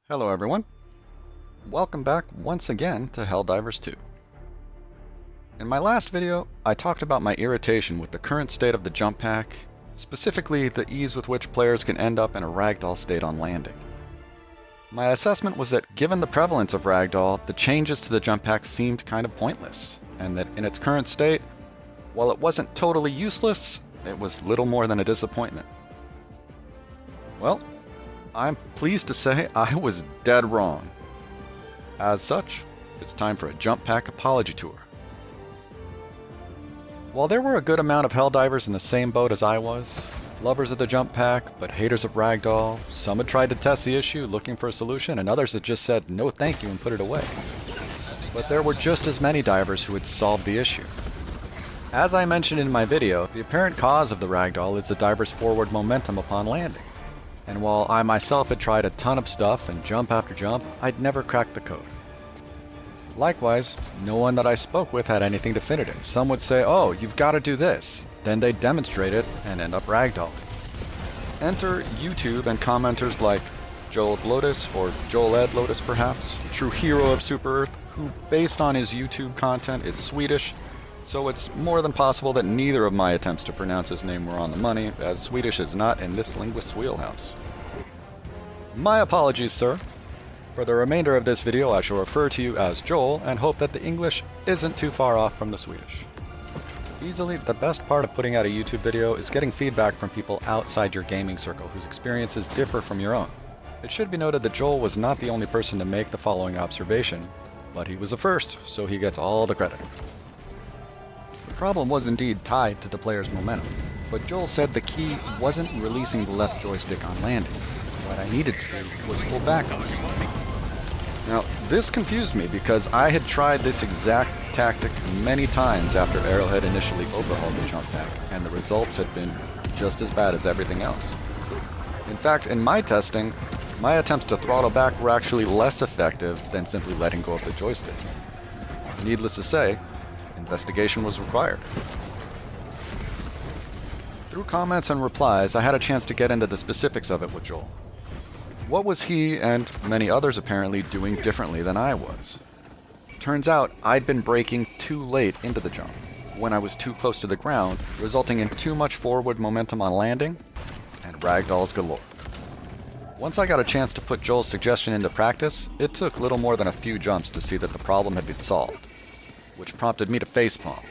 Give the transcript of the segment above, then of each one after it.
Hello everyone, welcome back once again to Helldivers 2. In my last video, I talked about my irritation with the current state of the jump pack, specifically the ease with which players can end up in a ragdoll state on landing. My assessment was that given the prevalence of ragdoll, the changes to the jump pack seemed kind of pointless, and that in its current state, while it wasn't totally useless, it was little more than a disappointment. Well, I'm pleased to say I was dead wrong. As such, it's time for a jump pack apology tour. While there were a good amount of Helldivers in the same boat as I was, lovers of the jump pack, but haters of ragdoll, some had tried to test the issue looking for a solution, and others had just said no thank you and put it away. But there were just as many divers who had solved the issue. As I mentioned in my video, the apparent cause of the ragdoll is the diver's forward momentum upon landing. And while I myself had tried a ton of stuff and jump after jump, I'd never cracked the code. Likewise, no one that I spoke with had anything definitive. Some would say, oh, you've got to do this. Then they'd demonstrate it and end up ragdolling. Enter YouTube and commenters like Joel Lotus, or Joel Ed Lotus perhaps, a true hero of Super Earth, who based on his YouTube content is Swedish, so it's more than possible that neither of my attempts to pronounce his name were on the money, as Swedish is not in this linguist's wheelhouse. My apologies, sir. For the remainder of this video, I shall refer to you as Joel, and hope that the English isn't too far off from the Swedish. Easily, the best part of putting out a YouTube video is getting feedback from people outside your gaming circle whose experiences differ from your own. It should be noted that Joel was not the only person to make the following observation, but he was the first, so he gets all the credit. The problem was indeed tied to the player's momentum, but Joel said the key wasn't releasing the left joystick on landing. What I needed to do was pull back on it. Now, this confused me because I had tried this exact tactic many times after Arrowhead initially overhauled the jump pack, and the results had been just as bad as everything else. In fact, in my testing, my attempts to throttle back were actually less effective than simply letting go of the joystick. Needless to say, investigation was required. Through comments and replies, I had a chance to get into the specifics of it with Joel. What was he, and many others apparently, doing differently than I was? Turns out, I'd been braking too late into the jump, when I was too close to the ground, resulting in too much forward momentum on landing, and ragdolls galore. Once I got a chance to put Joel's suggestion into practice, it took little more than a few jumps to see that the problem had been solved, which prompted me to facepalm.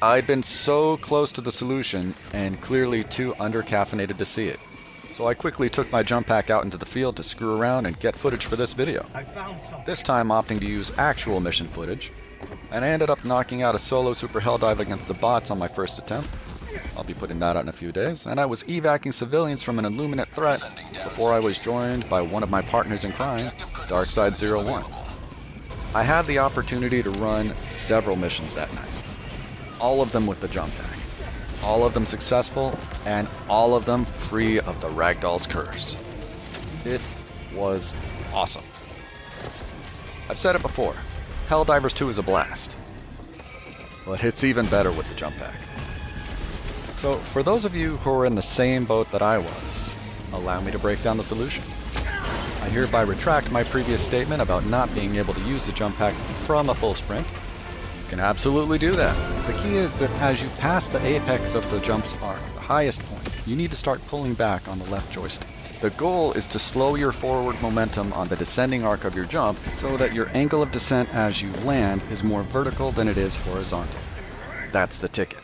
I'd been so close to the solution, and clearly too undercaffeinated to see it. So I quickly took my jump pack out into the field to screw around and get footage for this video. This time opting to use actual mission footage, and I ended up knocking out a solo super hell dive against the bots on my first attempt. I'll be putting that out in a few days, and I was evacing civilians from an Illuminate threat before I was joined by one of my partners in crime, Darkside01. I had the opportunity to run several missions that night, all of them with the jump pack. All of them successful, and all of them free of the ragdoll's curse. It was awesome. I've said it before, Helldivers 2 is a blast. But it's even better with the jump pack. So, for those of you who are in the same boat that I was, allow me to break down the solution. I hereby retract my previous statement about not being able to use the jump pack from a full sprint. You can absolutely do that. The key is that as you pass the apex of the jump's arc, the highest point, you need to start pulling back on the left joystick. The goal is to slow your forward momentum on the descending arc of your jump so that your angle of descent as you land is more vertical than it is horizontal. That's the ticket.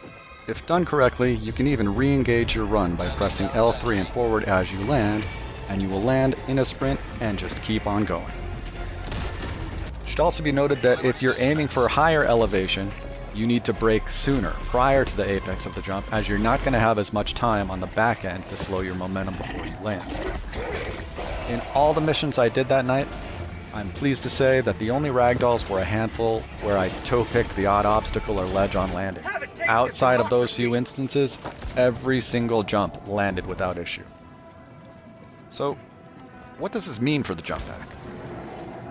If done correctly, you can even re-engage your run by pressing L3 and forward as you land, and you will land in a sprint and just keep on going. It should also be noted that if you're aiming for a higher elevation, you need to brake sooner, prior to the apex of the jump, as you're not going to have as much time on the back end to slow your momentum before you land. In all the missions I did that night, I'm pleased to say that the only ragdolls were a handful where I toe-picked the odd obstacle or ledge on landing. Outside of those few instances, every single jump landed without issue. So, what does this mean for the jump pack?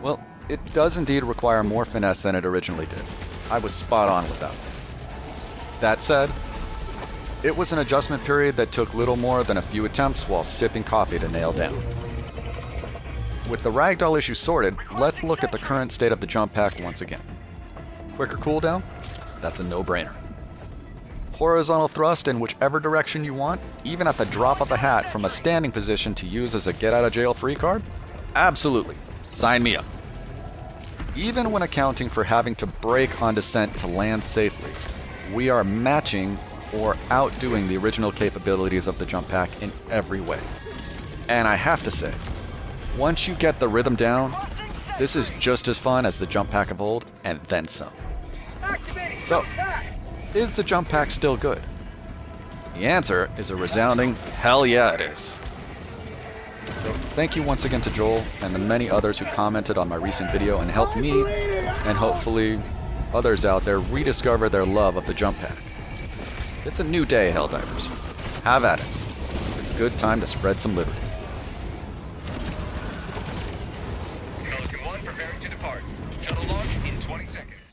Well, it does indeed require more finesse than it originally did. I was spot on with that. That said, it was an adjustment period that took little more than a few attempts while sipping coffee to nail down. With the ragdoll issue sorted, let's look at the current state of the jump pack once again. Quicker cooldown? That's a no-brainer. Horizontal thrust in whichever direction you want, even at the drop of a hat from a standing position to use as a get-out-of-jail-free card? Absolutely. Sign me up. Even when accounting for having to brake on descent to land safely, we are matching or outdoing the original capabilities of the jump pack in every way. And I have to say, once you get the rhythm down, this is just as fun as the jump pack of old, and then some. So, is the jump pack still good? The answer is a resounding hell yeah it is. So thank you once again to Joel and the many others who commented on my recent video and helped me, and hopefully others out there, rediscover their love of the jump pack. It's a new day, Helldivers. Have at it. It's a good time to spread some liberty. Pelican 1 preparing to depart. Shuttle launch in 20 seconds.